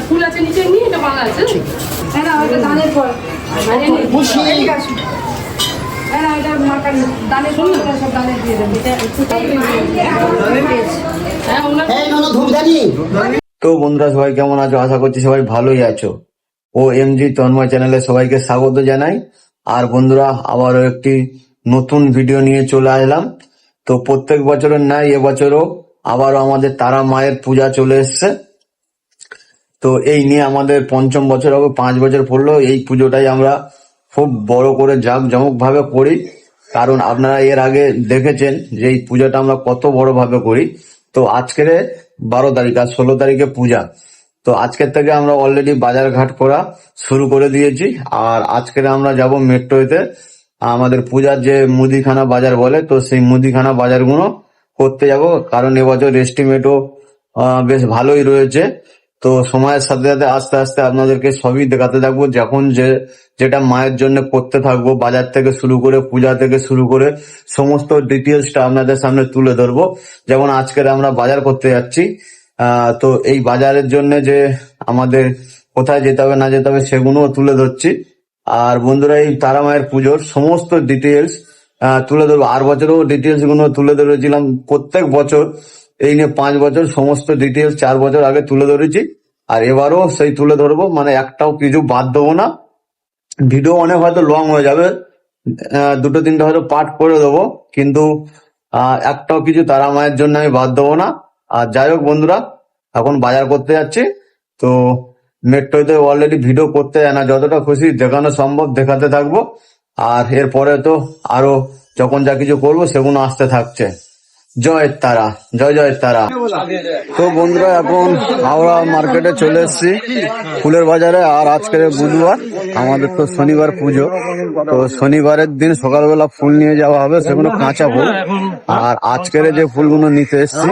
ফুল আছে নিচে নিয়ে এটা বাংলা আছে দানের পর তো বন্ধুরা সবাই কেমন আছো? আশা করছি সবাই ভালোই আছো। ও এমজি তন্ময় চ্যানেলে সবাইকে স্বাগত জানাই। আর বন্ধুরা আবারও একটি নতুন ভিডিও নিয়ে চলে আসলাম। তো প্রত্যেক বছরের ন্যায় এবছরও আবারও আমাদের তারা মায়ের পূজা চলে এসছে। তো এই নিয়ে আমাদের পঞ্চম বছর হবে, 5 বছর পড়লো। এই পুজোটাই আমরা খুব বড় করে জাঁকজমক ভাবে করি, কারণ আপনারা এর আগে দেখেছেন যে এই পূজাটা আমরা কত বড় ভাবে করি। তো আজকের 12 তারিখ আর 16 তারিখে পূজা। তো আজকের থেকে আমরা অলরেডি বাজার ঘাট করা শুরু করে দিয়েছি। আর আজকের আমরা যাব মেট্রোতে আমাদের পূজার যে মুদিখানা বাজার বলে, তো সেই মুদিখানা বাজারগুলো করতে যাব, কারণ এবছর এস্টিমেটও বেশ ভালোই রয়েছে। তো সময়ের সাথে সাথে আস্তে আস্তে আপনাদেরকে সবই দেখাতে থাকবো, যখন যেটা মায়ের জন্য করতে থাকবো, বাজার থেকে শুরু করে পূজা থেকে শুরু করে সমস্ত ডিটেলসটা আপনাদের সামনে তুলে ধরবো। যেমন আজকের আমরা বাজার করতে যাচ্ছি, তো এই বাজারের জন্য যে আমাদের কোথায় যেতে হবে না যেতে হবে সেগুলোও তুলে ধরছি। আর বন্ধুরা এই তারা মায়ের পুজোর সমস্ত ডিটেলস তুলে ধরবো। আর বছরও ডিটেলস গুলো তুলে ধরেছিলাম প্রত্যেক বছর। এই নিয়ে 5 বছর সমস্ত ডিটেলস 4 বছর আগে তুলে ধরেছি, আর এবারও সেই তুলে ধরবো, মানে একটাও কিছু বাদ দেবো না। ভিডিও অনেক হয়তো লং হয়ে যাবে, 2-3টে হয়তো পার্ট করে দেবো, কিন্তু একটাও কিছু তারা মায়ের জন্য আমি বাদ দেবো না। আর যাই হোক বন্ধুরা, এখন বাজার করতে যাচ্ছি। তো মেট্রোতে অলরেডি ভিডিও করতে যায় না, যতটা খুশি দেখানো সম্ভব দেখাতে থাকবো। আর এরপরে তো আরো যখন যা কিছু করবো সেগুলো আসতে থাকছে। জয় তারা, জয় জয় তারা। তো বন্ধুরা এখন হাওড়া মার্কেটে চলে এসেছি ফুলের বাজারে। আর আজকের বুধবার, আমাদের তো শনিবার পুজো। তো শনিবারের দিন সকালবেলা ফুল নিয়ে যাওয়া হবে, সেগুলো কাঁচা ফুল। আর আজকের যে ফুলগুলো নিতে এসেছি,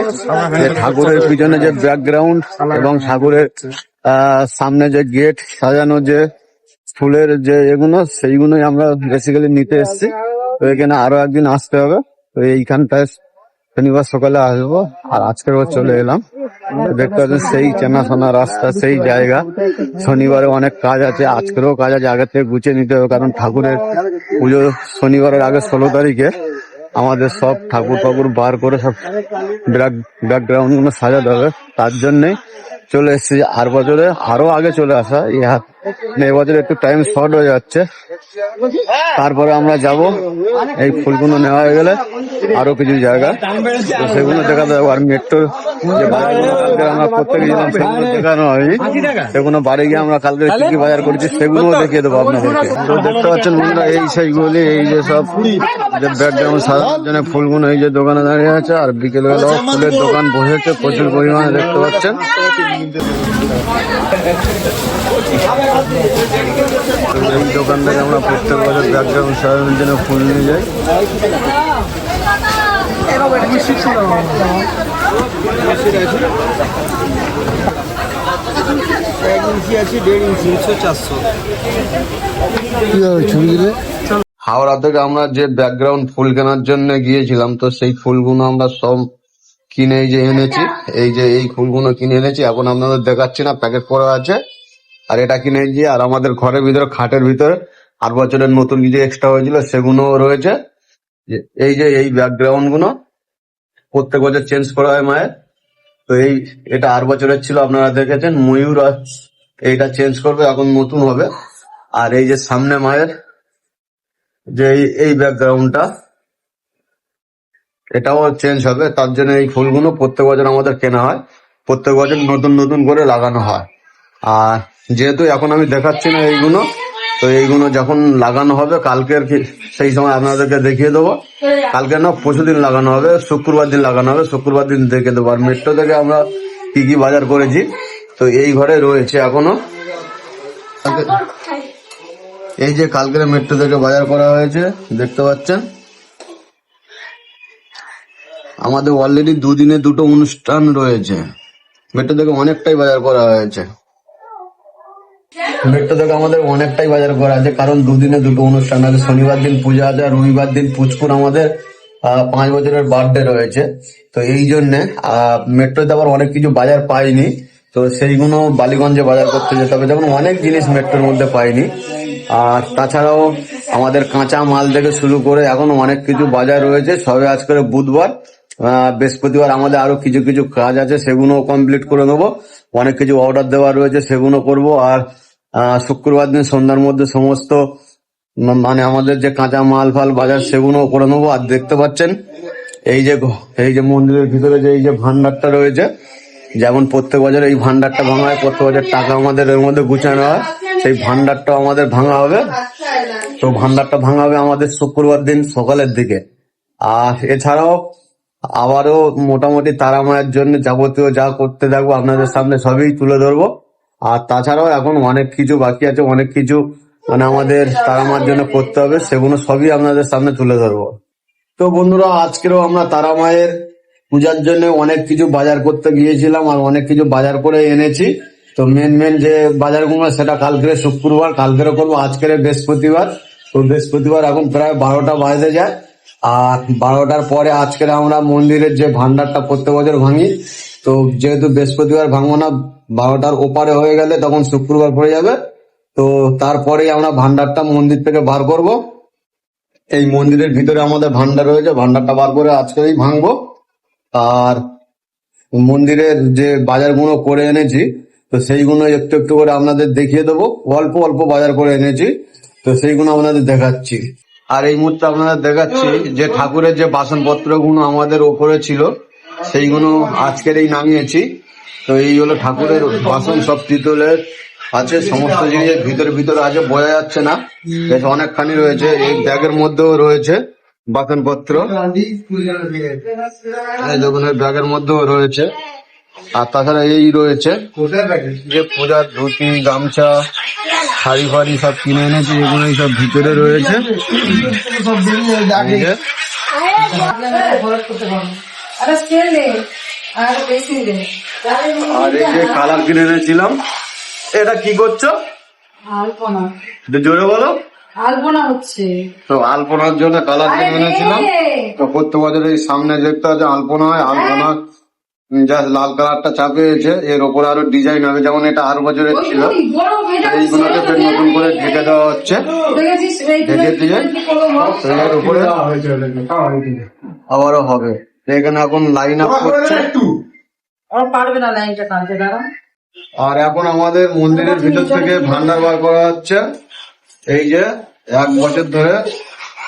যে ঠাকুরের পিছনে যে ব্যাকগ্রাউন্ড এবং ঠাকুরের সামনে যে গেট সাজানো যে ফুলের যে এগুলো, সেইগুলোই আমরা বেসিক্যালি নিতে এসেছি। তো এখানে আরো একদিন আসতে হবে। তো এইখানটায় শনিবার সকালে আসবো, আর আজকের চলে এলাম। দেখতে পাচ্ছেন সেই চেনাশোনা রাস্তা, সেই জায়গা। শনিবারে অনেক কাজ আছে, আজকেরও কাজ আছে, আগে থেকে গুছিয়ে নিতে হবে, কারণ ঠাকুরের পুজো শনিবারের আগে 16 তারিখে আমাদের সব ঠাকুর বার করে সব ব্যাকগ্রাউন্ড গুলো সাজাতে হবে। তার জন্যই চলে এসেছি। আর বছরে আরো আগে চলে আসা, এবছর একটু টাইম শর্ট হয়ে যাচ্ছে। তারপরে আমরা যাব, এই ফুলগুলো নেওয়া হয়ে গেলে আরো কিছু জায়গা, তো সেগুলো দেখাতে যাবো। আর মেট্রো যে বাজারগুলো কালকে আমরা করতে গেছিলাম সেগুলো দেখানো হয়নি, সেগুলো বাড়ি গিয়ে আমরা কালকে কি কি বাজার করেছি সেগুলোও দেখিয়ে দেবো আপনাদেরকে। তো দেখতে পাচ্ছেন বন্ধুরা, এই সেইগুলি, এই যে সব যে ব্যাকগ্রাউন্ড সাজানোর জন্য ফুলগুলো এই যে দোকানে দাঁড়িয়ে আছে। আর বিকেলবেলাও ফুলের দোকান বসেছে প্রচুর পরিমাণে, দেখতে পাচ্ছেন। এই দোকান থেকে আমরা প্রত্যেক বছর ব্যাকগ্রাউন্ড সাজানোর জন্য ফুল নিয়ে যাই। হাওড়া থেকে আমরা যে ব্যাকগ্রাউন্ড ফুল কেনার জন্য গিয়েছিলাম, তো সেই ফুলগুলো আমরা সব কিনে এই যে এনেছি। এই যে এই ফুলগুলো কিনে এনেছি, এখন আপনাদের দেখাচ্ছি না, প্যাকেট করা আছে। আর এটা কিনে এনেছি। আর আমাদের ঘরের ভিতরে খাটের ভিতরে আর বছরের নতুন কিছু এক্সট্রা হয়েছিল সেগুলো রয়েছে। এই যে এই ব্যাকগ্রাউন্ড গুলো প্রত্যেক বছর চেঞ্জ করা হয় মায়ের। তো এটা আর বছরের ছিল, আপনারা দেখেছেন ময়ূর, এইটা চেঞ্জ করবে, এখন নতুন হবে। আর এই যে সামনে মায়ের যে এই ব্যাকগ্রাউন্ডটা, এটাও চেঞ্জ হবে। তার জন্য এই ফুলগুলো প্রত্যেক বছর আমাদের কেনা হয়, প্রত্যেক বছর নতুন নতুন করে লাগানো হয়। আর যেহেতু এখন আমি দেখাচ্ছি না এইগুলো, তো এইগুলো যখন লাগানো হবে কালকের সেই সময় আপনাদেরকে দেখিয়ে দেবো। কালকে না পরশুদিন লাগানো হবে, শুক্রবার দিন লাগানো হবে, শুক্রবার দিন দেখে দেবো। আর মেট্রো থেকে আমরা কি কি বাজার করেছি, তো এই ঘরে রয়েছে এখনো। এই যে কালকের মেট্রো থেকে বাজার করা হয়েছে, দেখতে পাচ্ছেন। আমাদের অলরেডি 2 দিনে 2টো অনুষ্ঠান রয়েছে, মেট্রো থেকে অনেকটাই বাজার করা হয়েছে। মেট্রো থেকে আমাদের অনেকটাই বাজার করা আছে, কারণ দুদিনে দুটো অনুষ্ঠান আছে। শনিবার দিন পূজা আছে আর রবিবার দিন পুচকুর আমাদের 5 বছরের বার্থডে রয়েছে। তো এই জন্যে মেট্রোতে আবার অনেক কিছু বাজার পাইনি, তো সেইগুলো বালিগঞ্জে বাজার করতে যেতে হবে, যেমন অনেক জিনিস মেট্রোর মধ্যে পাইনি। আর তাছাড়াও আমাদের কাঁচা মাল থেকে শুরু করে এখন অনেক কিছু বাজার রয়েছে। সবে আজ করে বুধবার, বৃহস্পতিবার আমাদের আরো কিছু কিছু কাজ আছে, সেগুলো কমপ্লিট করে নেবো। অনেক কিছু অর্ডার দেওয়া রয়েছে, সেগুলো করব। আর শুক্রবার দিন সন্ধ্যার মধ্যে সমস্ত মানে আমাদের যে কাঁচা মাল ফাল বাজার সেগুলো করে নেবো। আর দেখতে পাচ্ছেন এই যে মন্দিরের ভিতরে যে এই যে ভান্ডারটা রয়েছে, যেমন প্রত্যেক বছর এই ভান্ডারটা ভাঙা হয়, প্রত্যেক বছর টাকা আমাদের এর মধ্যে গুছানো হয়, সেই ভান্ডারটা আমাদের ভাঙা হবে। তো ভান্ডারটা ভাঙা হবে আমাদের শুক্রবার দিন সকালের দিকে। আর এছাড়াও আবারও মোটামুটি তারা মায়ের জন্য যাবতীয় যা করতে থাকবো আপনাদের সামনে সবই তুলে ধরবো। আর তাছাড়াও এখন অনেক কিছু বাকি আছে, অনেক কিছু মানে আমাদের তারা মায়ের জন্য করতে হবে, সেগুলো সবই আপনাদের সামনে তুলে ধরবো। তো বন্ধুরা, আজকেরও আমরা তারা মায়ের পূজার জন্য অনেক কিছু বাজার করতে গিয়েছিলাম আর অনেক কিছু বাজার করে এনেছি। তো মেন যে বাজারগুলো সেটা কালকে শুক্রবার, কালকেরও করবো, আজকের বৃহস্পতিবার। তো বৃহস্পতিবার এখন প্রায় 12টা বাজতে যায়। আর 12টার পরে আজকের আমরা মন্দিরের যে ভান্ডারটা প্রত্যেক বছর ভাঙি, তো যেহেতু বৃহস্পতিবার ভাঙবো না, 12টার ওপারে হয়ে গেলে তখন শুক্রবার পড়ে যাবে। তো তারপরেই আমরা ভান্ডারটা মন্দির থেকে বার করব। এই মন্দিরের ভিতরে আমাদের ভান্ডার রয়েছে, ভান্ডারটা বার করে আজকেই ভাঙবো। আর মন্দিরের যে বাজারগুলো করে এনেছি, তো সেইগুলো একটু একটু করে আপনাদের দেখিয়ে দেবো। অল্প অল্প বাজার করে এনেছি, তো সেইগুলো আপনাদের দেখাচ্ছি। আর এই মুহূর্তে আপনাদের দেখাচ্ছি যে ঠাকুরের যে বাসনপত্রগুলো আমাদের ওপরে ছিল, সেইগুলো আজকের এই নামিয়েছি। তো এই হলো ঠাকুরের বাসন, সব পিতলের আছে, সমস্ত জিনিসের ভিতরে আছে, বোঝা যাচ্ছে না, বেশ অনেকখানি রয়েছে। এই ব্যাগের মধ্যেও রয়েছে বাসনপত্র, এই দোকানের ব্যাগের মধ্যেও রয়েছে। আর তাছাড়া এই রয়েছে যে পূজার ধুতি, গামছা, শাড়ি ফাড়ি সব কিনে এনেছি, এগুলো সব ভিতরে রয়েছে। এই যে আর এই যে কালার কিনে এনেছিলাম। এটা কি করছো? আলপনা। একটু জোরে বলো। আলপনা হচ্ছে। তো আলপনার জন্য কালার কিনে এনেছিলাম। তো প্রত্যেক বছর এই সামনে দেখতে হচ্ছে আলপনা হয়, আলপনা যা লাল কালারটা চাপিয়েছে, এর ওপরে আরো ডিজাইন হবে, যেমন এটা আর বছরের ছিল। এইগুলোকে ফের নতুন করে ঢেকে দেওয়া হচ্ছে, ঢেকে দিয়ে এর উপরে আবারও হবে। এখানে এখন লাইন আপ করছে। পারবে না লাইনটা টানতে, দাঁড়া। আর এখন আমাদের মন্দিরের ভিতর থেকে ভান্ডার বার করা হচ্ছে। এই যে 1 বছর ধরে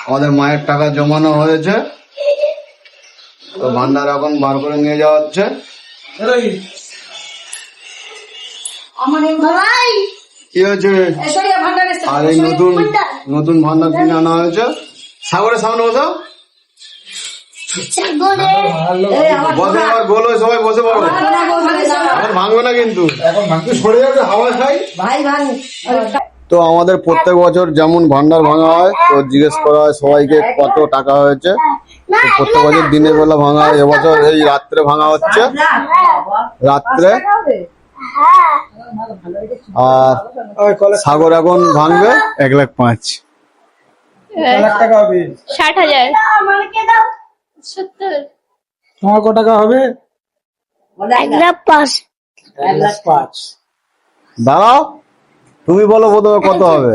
আমাদের মায়ের টাকা জমানো হয়েছে, তো ভান্ডার এখন বার করে নিয়ে যাওয়া হচ্ছে। কি হয়েছে? আর এই নতুন ভান্ডার কিনে আনা হয়েছে। সাগরের সামনে বসো, বসে আবার গোল হয়ে সবাই বসে পড়ো। এখন ভাঙবে না কিন্তু, এখন ভাঙতে সরে যাবে, হাওয়া খাই। তো আমাদের প্রত্যেক বছর যেমন ভান্ডার ভাঙা হয়, তো জিজ্ঞেস করা হয় সবাইকে কত টাকা হয়েছে। প্রত্যেক বছর দিনের বেলা ভাঙা হয়, এবছর এই রাত্রে ভাঙা হচ্ছে, রাত্রে। আর সাগর এখন ভাঙবে 1,05,000। 60,000। 70। তোমার কত টাকা হবে? 1,05,000। দাঁড়াও, তুমি বলো প্রথমে কত হবে?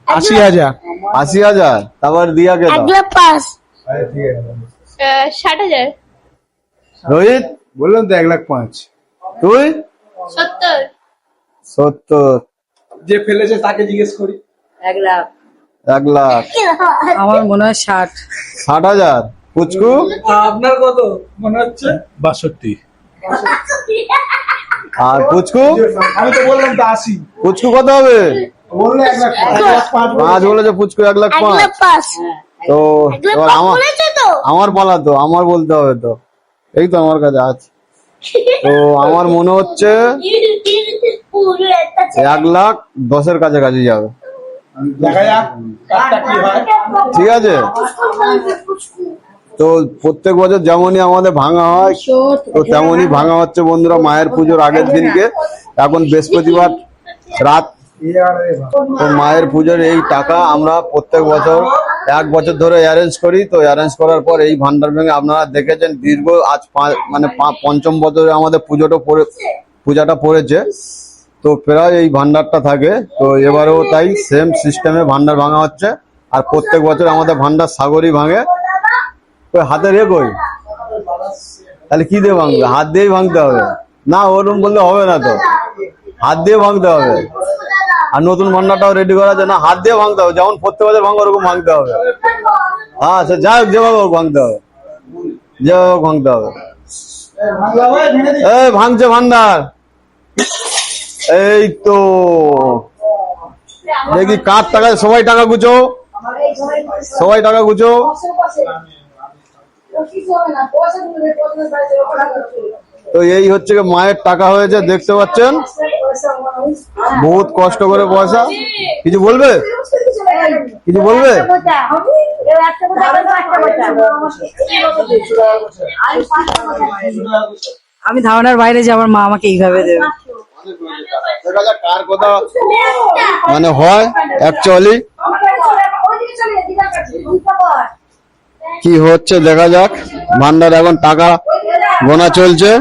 80,000। 80,000। তারপর দিয়া কে? 1,05,000। 60,000। রোহিত বললাম তো 1,05,000। তুই? 70। 70। যে ফেলেছে তাকে জিজ্ঞেস করি। 1 লাখ। 1 লাখ। আমার মনে হয় 60। 60,000। পুচকু? আপনার কত মনে হচ্ছে? 62। আর পুচকু? আমি তো বললাম তো 80। পুচকু কত হবে? বললো 1,05,000। পাঁচ বলেছে পুচকু 1,05,000। 1,05,000। তো এবার আমার পালা, তো আমার বলতে হবে তো, এই তো আমার কাছে আছে। তো আমার মনে হচ্ছে 1,10,000 কাছাকাছি যাবে। দেখা যাক কাজটা কি হয়। ঠিক আছে। তো প্রত্যেক বছর যেমনই আমাদের ভাঙা হয়, তো তেমনই ভাঙা হচ্ছে বন্ধুরা মায়ের পুজোর আগের দিনকে। এখন বৃহস্পতিবার রাত তো মায়ের পুজোর এই টাকা আমরা প্রত্যেক বছর 1 বছর ধরে অ্যারেঞ্জ করি। তো অ্যারেঞ্জ করার পর এই ভান্ডার ভেঙে আপনারা দেখেছেন দীর্ঘ আজ মানে 5ম বছরে আমাদের পূজাটা পড়েছে। তো প্রায় এই ভান্ডারটা থাকে। তো এবারেও তাই সেম সিস্টেমে ভান্ডার ভাঙা হচ্ছে। আর প্রত্যেক বছর আমাদের ভান্ডার সাগরই ভাঙে। ওই হাতে রেখোই তাহলে কি দিয়ে ভাঙবে? হাত দিয়েই ভাঙতে হবে না, ওরকম বললে হবে না, তো হাত দিয়ে ভাঙতে হবে। আর নতুন ভান্ডারটাও রেডি করা আছে না, হাত দিয়ে ভাঙতে হবে, যেমন প্রত্যেক বছর ভাঙবে ওরকম ভাঙতে হবে। হ্যাঁ সে যাই হোক, যেভাবে হোক ভাঙতে হবে, যেভাবে হোক ভাঙতে হবে। এই ভাঙছে ভান্ডার, এই তো দেখি কার টাকায় সবাই টাকা গুছো, সবাই টাকা গুছো। তো এই হচ্ছে মায়ের টাকা হয়েছে, দেখতে পাচ্ছেন বহুত কষ্ট করে পয়সা। কিছু বলবে? কিছু বলবে? আমি ধারণার বাইরে যে আমার মা আমাকে এইভাবে দেবে। কার কথা মানে হয় অ্যাকচুয়ালি কি হচ্ছে দেখা যাক। ভান্ডার এখন টাকা গোনা চলছে।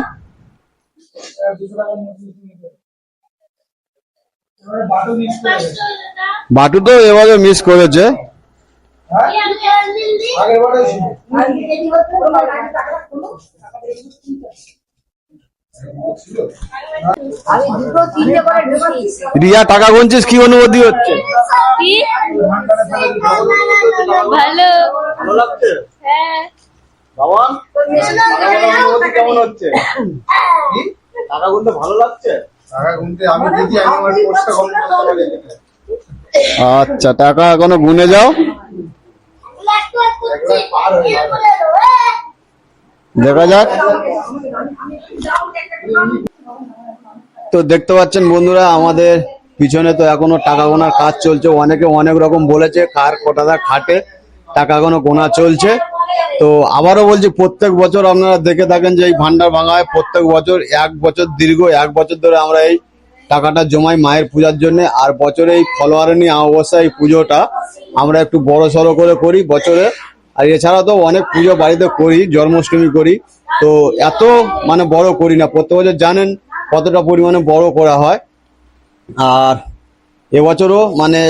বাটু তো এভাবে মিস করেছে। রিয়া টাকা গুনছিস, কি অনুভূতি হচ্ছে? কি ভালো ভালো লাগছে? হ্যাঁ বাবা কেমন হচ্ছে? টাকা গুনতে ভালো লাগছে? আচ্ছা টাকা এখনো গুনে যাও, দেখা যাক। তো দেখতে পাচ্ছেন বন্ধুরা আমাদের পিছনে তো এখনো টাকা গোনার কাজ চলছে। অনেকে অনেক রকম বলেছে, কার কটাদা খাটে, টাকা এখনো গোনা চলছে। তো আবারও বলছি, প্রত্যেক বছর আপনারা দেখে থাকেন যে এই ভান্ডার ভাঙা হয় প্রত্যেক বছর। 1 বছর দীর্ঘ 1 বছর ধরে আমরা এই টাকাটা জমাই মায়ের পূজার জন্য। আর বছরে এই ফলোয়ারিনী অবস্থায় এই পুজোটা আমরা একটু বড় সড়ো করে করি বছরে। আর এছাড়া তো অনেক পুজো বাড়িতে করি, জন্মাষ্টমী করি। তো এত মানে বড় করি না, প্রত্যেক বছর জানেন কতটা পরিমাণে বড় করা হয়। আর এবছরও মানে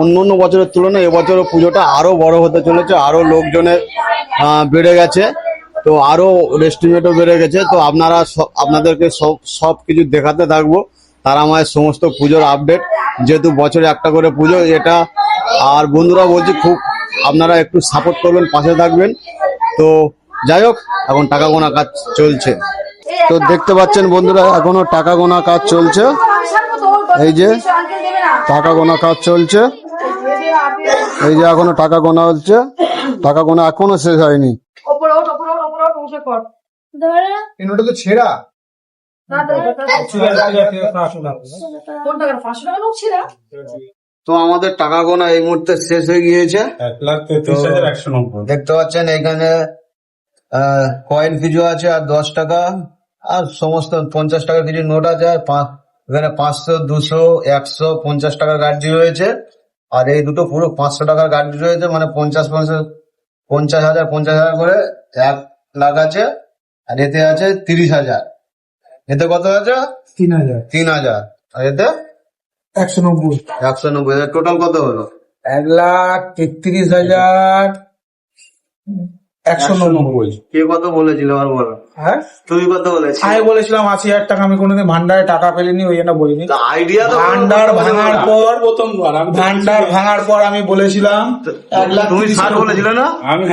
অন্য বছরের তুলনায় এবছরও পুজোটা আরো বড় হতে চলেছে, আরো লোকজনের বেড়ে গেছে, তো আরো এস্টিমেটও বেড়ে গেছে। তো আপনারা আপনাদেরকে সব কিছু দেখাতে থাকবো তারা মায়ের সমস্ত পুজোর আপডেট, যেহেতু বছরে একটা করে পুজো এটা। আর বন্ধুরা বলছি খুব আপনারা একটু সাপোর্ট করবেন, পাশে থাকবেন। তো যাই হোক, এখন টাকা গোনা কাজ চলছে। তো দেখতে পাচ্ছেন বন্ধুরা এখনো টাকা গোনা কাজ চলছে। এই যে টাকা গোনা কাজ চলছে, এই যে এখনো টাকা গোনা হচ্ছে, টাকা গোনা এখনো শেষ হয়নি। ওটা তো ছেঁড়া। তো আমাদের টাকা গোনা এই মুহূর্তে শেষ হয়ে গিয়েছে। 1,33,190। দেখতে পাচ্ছেন এখানে কয়েন কিছু আছে, আর 10 টাকা, আর সমস্ত 50 টাকার কিছু নোট আছে। আর এখানে 500, 200, 100, 50 টাকার গাড়ি রয়েছে। আর এই দুটো পুরো 500 টাকার গাড়ি রয়েছে, মানে 50,000 করে 1 লাখ আছে। আর এতে আছে 30,000। এতে কত আছে? 3,000। 3,000। আর এতে 190। 190। টোটাল কত হলো? 1,33,190। কে কত বলেছিল আর বলো? হ্যাঁ তুমি কত বলেছিলে? আমি বলেছিলাম 80,000 টাকা। আমি কোনোদিন ভান্ডারে টাকা পেলিনি, ওই জন্য বলিনি। আইডিয়া তো ভান্ডার ভাঙার পর আমি বলেছিলাম 1,30,000। তুমি 60 বলেছিলে না? আমি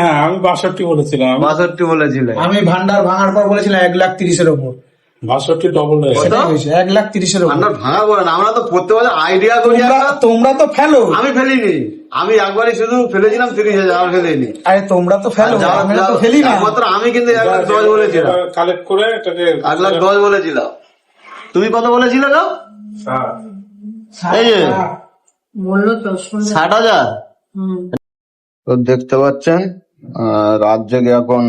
62 বলেছিলাম। 62 বলেছিলে। আমি ভান্ডার ভাঙার পর বলেছিলাম 1,30,000-এর উপর। 62 ডবল হয়েছে। সেটাই হয়েছে 1,30,000-এর উপর। ভান্ডার ভাঙা করে না, আমরা তো প্রত্যেক বছর আইডিয়া করি। তোমরা তো ফেলো। আমি ফেলিনি, আমি একবারই শুধু ফেলেছিলাম 30,000, আর ফেলিনি। আরে তোমরা তো ফেলো, আমরা তো ফেলি না। একমাত্র আমি কিন্তু 1,10,000 বলেছিলাম। কালেক্ট করে এটাকে 1,10,000 বলেছিলাম। তুমি কত বলেছিলে গো? এই যে 60,000। তো দেখতে পাচ্ছেন রাত জেগে এখন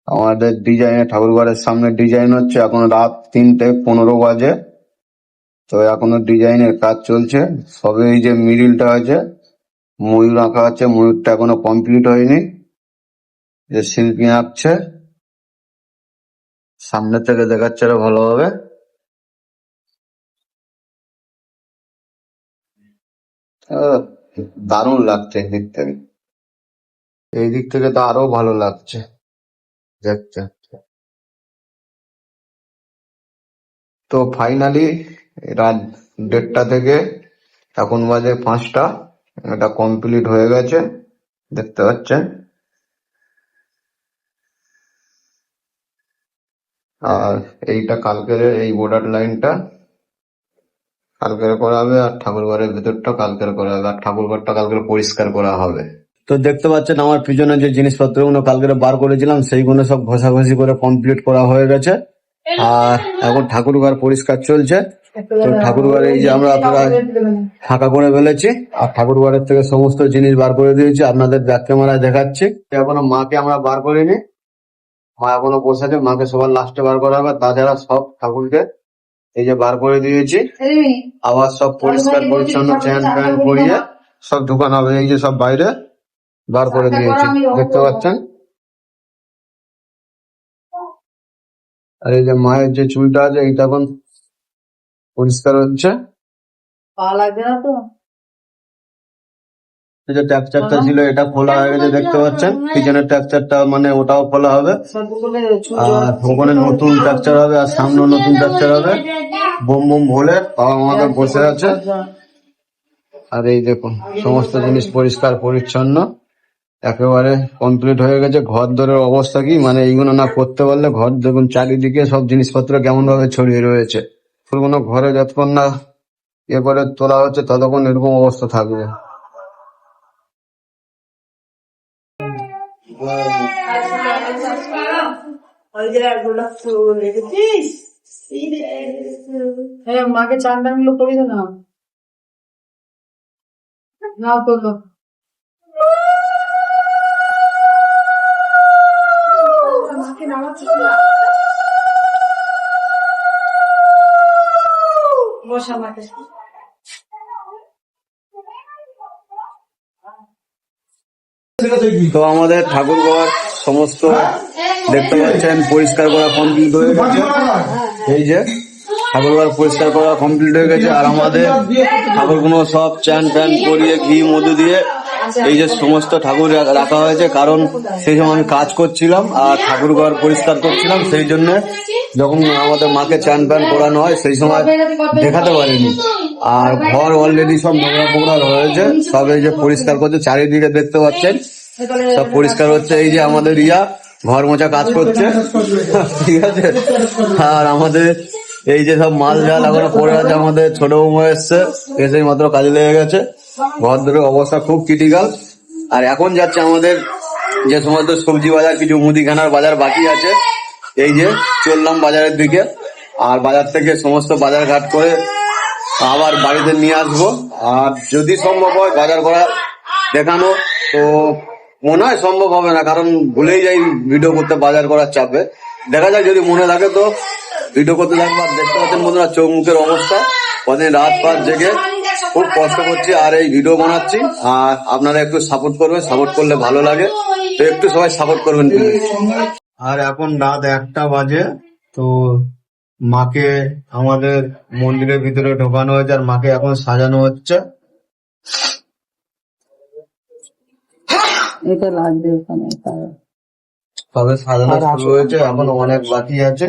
আমাদের ডিজাইনে ঠাকুর ঘরের সামনে ডিজাইন হচ্ছে। এখন রাত 3:15 বাজে। তো এখনো ডিজাইনের কাজ চলছে, সবে এই যে মিডিলটা আছে ময়ূর আঁকা আছে, ময়ূরটা এখনো কমপ্লিট হয়নি, যে শিল্পী আঁকছে, সামনে থেকে দেখাচ্ছে আরো ভালোভাবে। দারুণ লাগছে এই দিক থেকে, এই দিক থেকে তো আরো ভালো লাগছে দেখতে। তো ফাইনালি রাত 1:30 থেকে এখন বাজে 5টা, এটা কমপ্লিট হয়ে গেছে দেখতে পাচ্ছেন। আর এইটা কালকের, এই বর্ডার লাইনটা কালকের করা হবে, আর ঠাকুরঘরের ভেতরটা কালকের করা হবে, আর ঠাকুরঘরটা কালকের পরিষ্কার করা হবে। তো দেখতে পাচ্ছেন আমার পিছনে যে জিনিসপত্রগুলো কালকে বার করেছিলাম সেইগুলো সব ঘষাঘষি করে কমপ্লিট করা হয়ে গেছে, আর এখন ঠাকুরঘর পরিষ্কার চলছে। তো ঠাকুরঘরে এই যে আমরা প্রায় ফাঁকা করে ফেলেছি, আর ঠাকুরঘরের থেকে সমস্ত জিনিস বার করে দিয়েছি, আপনাদের ব্যাক ক্যামেরায় দেখাচ্ছি। এখনো মাকে আমরা বার করিনি, মা এখনো বসে আছে, মাকে সবার লাস্টে বার করা হবে। তাছাড়া সব ঠাকুরকে এই যে বার করে দিয়েছি, আবার সব পরিষ্কার পরিচ্ছন্ন চ্যান প্যান করিয়ে সব ঢুকানো হবে। এই যে সব বাইরে বার করে দিয়েছি দেখতে পাচ্ছেন। আর এই যে মায়ের যে চুলটা আছে এইটা এখন পরিষ্কার হচ্ছে। এই যে টেক্সচারটা ছিল এটা খোলা হয়ে গেছে দেখতে পাচ্ছেন, পিছনের টেক্সচারটা মানে ওটাও খোলা হবে, আর ওখানে নতুন টেক্সচার হবে, আর সামনে নতুন টেক্সচার হবে। বোম বোম ভোলে বাবা আমাদের বসে আছে। আর এই দেখুন সমস্ত জিনিস পরিষ্কার পরিচ্ছন্ন একেবারে কমপ্লিট হয়ে গেছে। ঘর দরের অবস্থা কি, মানে এইগুলো না করতে পারলে ঘর দেখুন চারিদিকে সব জিনিসপত্র কেমন ভাবে ছড়িয়ে রয়েছে। কোনো ঘরে যতক্ষণ না ইয়ে করে তোলা হচ্ছে ততক্ষণ এরকম অবস্থা থাকবে। মাকে চান টান গুলো করিস না, না করলো বসা মাকে। তো আমাদের ঠাকুরঘর সমস্ত দেখতে পাচ্ছেন পরিষ্কার করা কমপ্লিট হয়ে গেছে। এই যে ঠাকুরঘর পরিষ্কার করা কমপ্লিট হয়ে গেছে, আর আমাদের ঠাকুরগুলো সব চ্যান প্যান করিয়ে ঘি মধু দিয়ে এই যে সমস্ত ঠাকুর রাখা হয়েছে। কারণ সেই সময় আমি কাজ করছিলাম আর ঠাকুরঘর পরিষ্কার করছিলাম, সেই জন্য যখন আমাদের মাকে চান প্যান করানো হয় সেই সময় দেখাতে পারিনি। আর ঘর অলরেডি সব নোংরা পোংরা হয়েছে, সব এই যে পরিষ্কার করছে, চারিদিকে দেখতে পাচ্ছেন সব পরিষ্কার হচ্ছে। এই যে আমাদের রিয়া ঘর মোছা কাজ করছে, ঠিক আছে। আর আমাদের এই যে সব মাল জাল এখনো পড়ে আছে, আমাদের ছোট বৌমা এসছে, এসেই মাত্র কাজে লেগে গেছে। ঘর ধরে অবস্থা খুব ক্রিটিক্যাল। আর এখন যাচ্ছে আমাদের যে সমস্ত সবজি বাজার, কিছু মুদিখানার বাজার বাকি আছে, এই যে চললাম বাজারের দিকে। আর বাজার থেকে সমস্ত বাজার ঘাট করে আবার বাড়িতে নিয়ে আসবো। আর যদি সম্ভব হয় বাজার করা দেখানো, তো মনে হয় সম্ভব হবে না, কারণ ভুলেই যাই ভিডিও করতে বাজার করার চাপে। দেখা যায় যদি মনে থাকে তো ভিডিও করতে থাকবো। আর দেখতে পাচ্ছেন বন্ধুরা চোখ মুখের অবস্থা, কদিন রাত পাত জেগে খুব কষ্ট করছি আর এই ভিডিও বানাচ্ছি। আর আপনারা একটু সাপোর্ট করবেন, সাপোর্ট করলে ভালো লাগে, তো একটু সবাই সাপোর্ট করবেন প্লিজ। আর এখন রাত 1টা বাজে, তো মাকে আমাদের মন্দিরের ভিতরে ঢোকানো হয়েছে, আর মাকে এখন সাজানো হচ্ছে। এটা লাগবে ওখানে, সবে সাজানো শুরু হয়েছে, এখন অনেক বাকি আছে।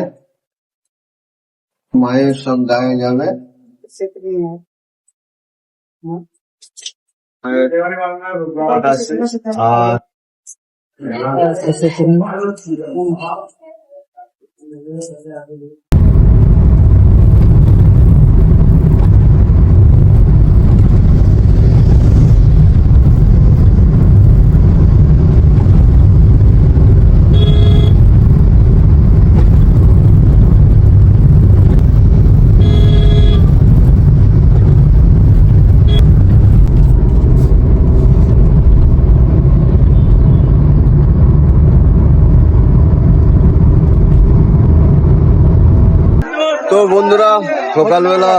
মায়ের সব গায়ে যাবে, আর তো বন্ধুরা সকালবেলা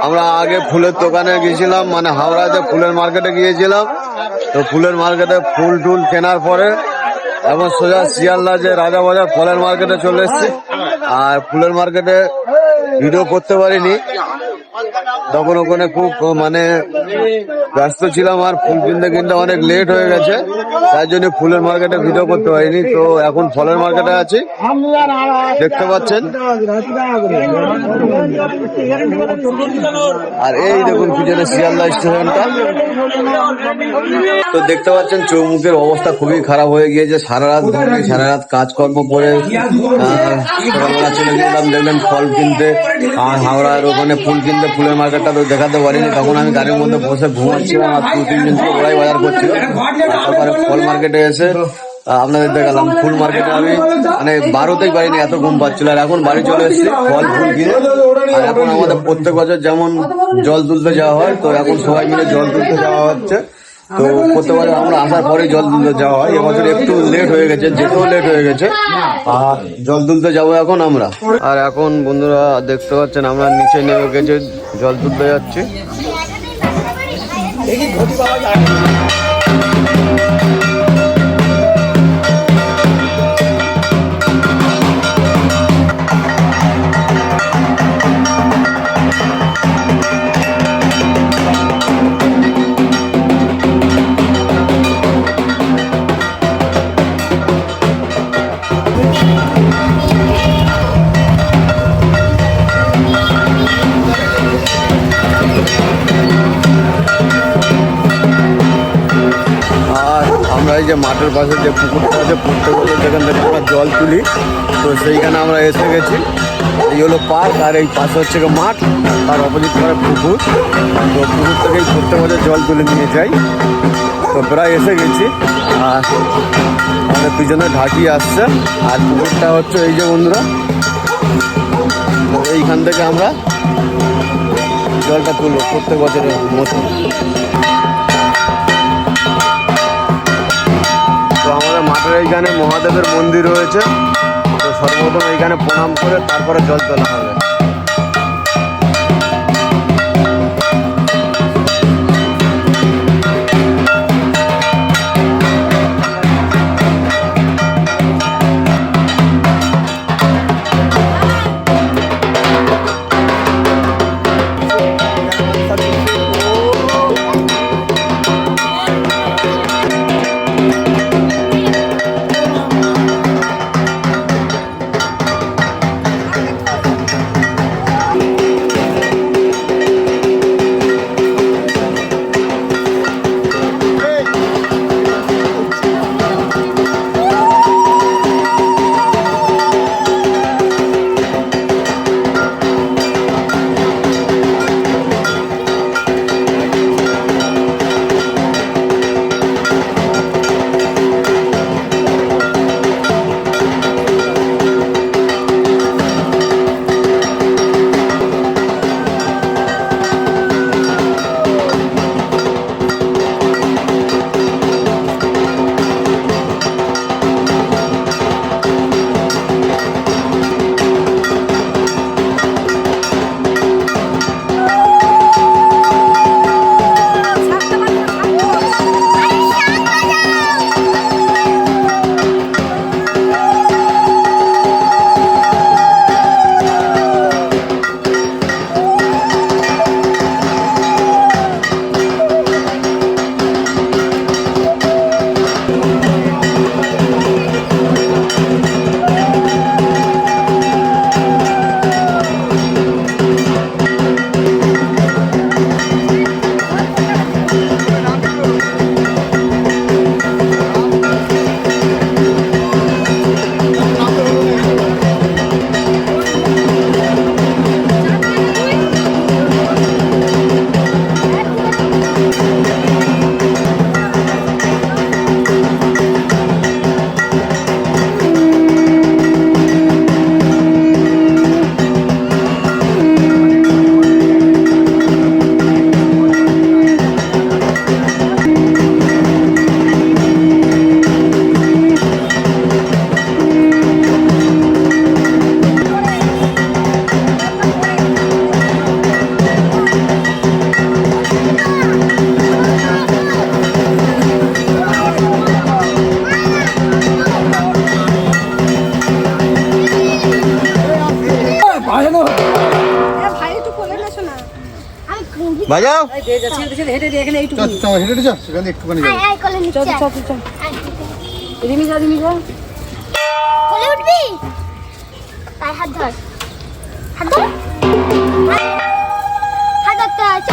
আমরা আগে ফুলের দোকানে গিয়েছিলাম, মানে হাওড়াতে ফুলের মার্কেটে গিয়েছিলাম। তো ফুলের মার্কেটে ফুল টুল কেনার পরে এখন সোজা শিয়ালদা যে রাজাবাজার ফলের মার্কেটে চলে এসেছি। আর ফুলের মার্কেটে ভিডিও করতে পারিনি, তখন ওখানে খুব মানে ব্যস্ত ছিলাম আর ফুল কিনতে কিনতে অনেক লেট হয়ে গেছে, তাই জন্য ফুলের মার্কেটে ভিডিও করতে পারিনি। তো এখন ফলের মার্কেটে আছি, দেখতে পাচ্ছেন। আর এই দেখুন পিছনে শিয়ালদা স্টেশনটা। তো দেখতে পাচ্ছেন চৌমুখের অবস্থা খুবই খারাপ হয়ে গিয়েছে। সারা রাত কাজকর্ম করে সকালবেলা চলে গেলাম, দেখলেন ফল কিনতে আর হাওড়ার ওখানে ফুল কিনতে। ফুলের মার্কেটটা তো দেখাতে পারিনি, তখন আমি গাড়ির মধ্যে বসে ঘুমাচ্ছিলাম আর 2-3 দিন থেকে ওরাই বাজার করছিলাম। তারপরে ফল মার্কেটে এসে আপনাদের দেখালাম। ফুল মার্কেটে আমি মানে 12তেই পারিনি, এত ঘুম পাচ্ছিল। আর এখন বাড়ি চলে এসেছি ফল ফুল কিনে। আর এখন আমাদের প্রত্যেক বছর যেমন জল তুলতে যাওয়া হয়, তো এখন সবাই মিলে জল তুলতে যাওয়া হচ্ছে। তো প্রত্যেক বছর আমরা আসার পরেই জল তুলতে যাওয়া হয়, এবছর একটু লেট হয়ে গেছে, যেতেও লেট হয়ে গেছে। আর জল তুলতে যাবো এখন আমরা। আর এখন বন্ধুরা দেখতে পাচ্ছেন আমরা নিচে নেমে গেছে, জল তুলতে যাচ্ছি। আমরা এই যে মাঠের পাশে যে পুকুরটা আছে, প্রত্যেক বছর যেখান থেকে আমরা জল তুলি, তো সেইখানে আমরা এসে গেছি। এই হলো পার্ক আর এই পাশে হচ্ছে মাঠ, তার অপোজিট করে পুকুর। তো পুকুর থেকেই প্রত্যেক বছর জল তুলে নিয়ে যাই। তো প্রায় এসে গেছি আর আমাদের পিছনে ঢাকি আসছে। আর পুকুরটা হচ্ছে এই যে বন্ধুরা, তো এইখান থেকে আমরা জলটা তুলবো প্রত্যেক বছরের মতো। তো আমাদের মাঠের এইখানে মহাদেবের মন্দির রয়েছে, তো সর্বপ্রথম এইখানে প্রণাম করে তারপরে জল তোলা হবে। বাজাও। হেঁটে এখানে এইটুকু হেঁটে যা সেখানে একটুখানি যাবো। রিমি যা কোলে উঠবি তাই হাত ধর হাত ধর হাত ধরতে আছে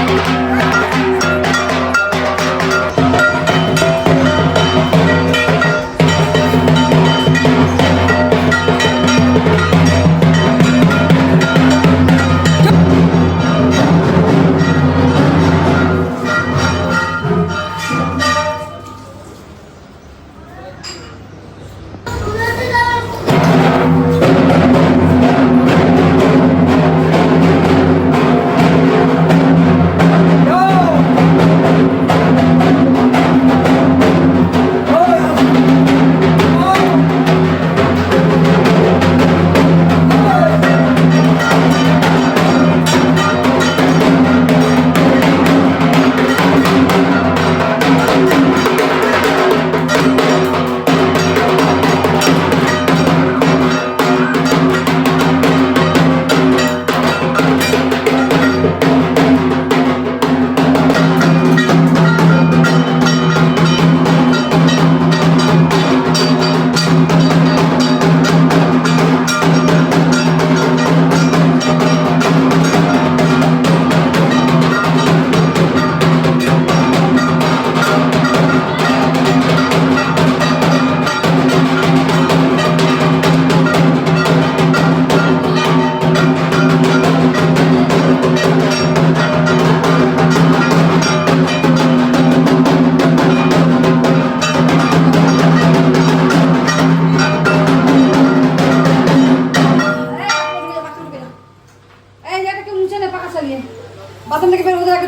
বাথরুম থেকে বের হতে আগে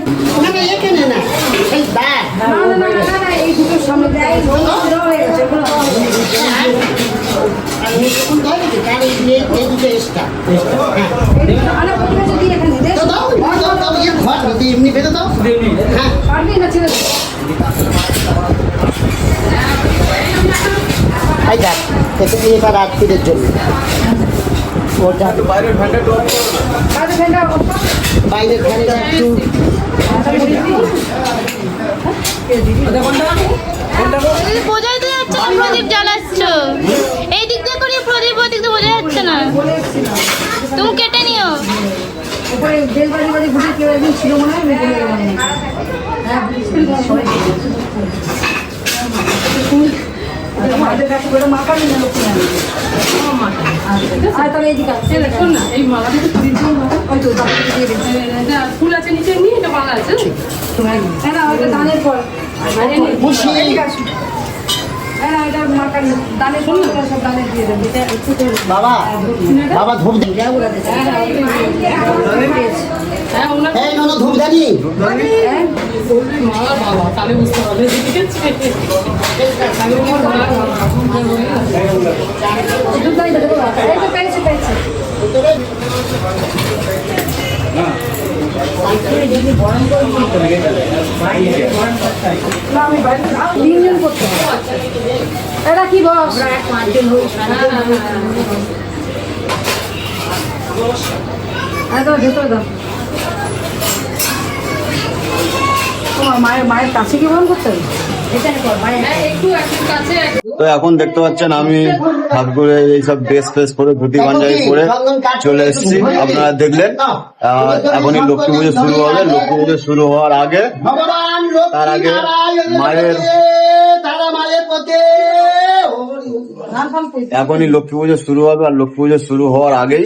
না এই দুটোর সামনে দেয় হয়ে গেছে পারবি না ছেলে রাত্রির জন্য বাইরের ফ্যানটা একটু বোঝাই তো যাচ্ছে না প্রদীপ জ্বালাচ্ছ এই দিক দিয়ে করি প্রদীপ ওই দিক দিয়ে বোঝা যাচ্ছে না তুমি কেটে নিও উপরে বেল বাজি বাজি ঘুরে কেউ একদিন ছিল মনে হয় মেয়ে মনে নেই মাদের কাছে করে মাখাবি না লোক আর তাহলে এই দিকে শোন না এই মালাটা তো ওই তো দাঁড়িয়ে দিয়ে দিচ্ছি ফুল আছে নিচে নিয়ে এটা মালা আছে হ্যাঁ না ওইটা দানের পর হ্যাঁ না এটা মাখান দানের পর সব দানের দিয়ে দেবে এটা একটু বাবা বাবা ধূপ দিন হ্যাঁ ওনার এই নন ধূপ জানি মালা বাবা তাহলে বুঝতে পারবে ঠিক আছে পেয়েছে পেয়েছে তিনজন করতে এটা কি বস ভেতরে দাও তোমার মায়ের কাছে কি বরণ করতে হবে একটু কাছে তো এখন দেখতে পাচ্ছেন আমি ঠাকুরে এইসব ড্রেস ফ্রেস পরে ধুতি পাঞ্জাবি পরে চলে এসেছি। আপনারা দেখলেন এখনই লক্ষ্মী পুজো শুরু হবে। লক্ষ্মী পুজো শুরু হওয়ার আগে তার আগে মায়ের এখনই লক্ষ্মী পুজো শুরু হবে আর লক্ষ্মী পুজো শুরু হওয়ার আগেই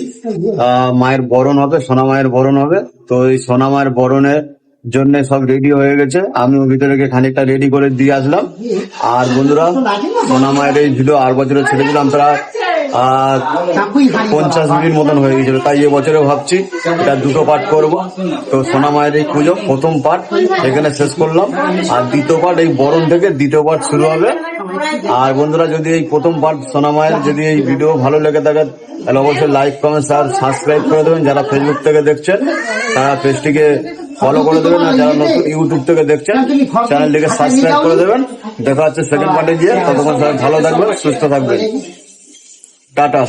মায়ের বরণ হবে, সোনা মায়ের বরণ হবে। তো এই সোনা মায়ের বরণের জন্য সব রেডি হয়ে গেছে। আমিও ভিতরে গিয়ে খানিকটা রেডি করে দিয়ে আসলাম। আর বন্ধুরা সোনা মায়ের এই ভিডিও আর বছরে ছেড়েছিলাম প্রায় 50 মিনিট মতন হয়ে গেছিল, তাই এবছরে ভাবছি এটা দুটো পার্ট করব। তো সোনা মায়ের এই পুজো প্রথম পার্ট এখানে শেষ করলাম, আর দ্বিতীয় পার্ট এই বরণ থেকে দ্বিতীয় পার্ট শুরু হবে। আর বন্ধুরা যদি এই প্রথম পার্ট সোনা মায়ের যদি এই ভিডিও ভালো লেগে থাকে তাহলে অবশ্যই লাইক কমেন্ট আর সাবস্ক্রাইব করে দেবেন। যারা ফেসবুক থেকে দেখছেন তারা পেজটিকে ফলো করে দেবেন, আর যারা নতুন ইউটিউব থেকে দেখছেন চ্যানেলটিকে সাবস্ক্রাইব করে দেবেন। দেখা হচ্ছে সেকেন্ড পার্টে গিয়ে। ততক্ষণ সবাই ভালো থাকবেন, সুস্থ থাকবেন, টাটা।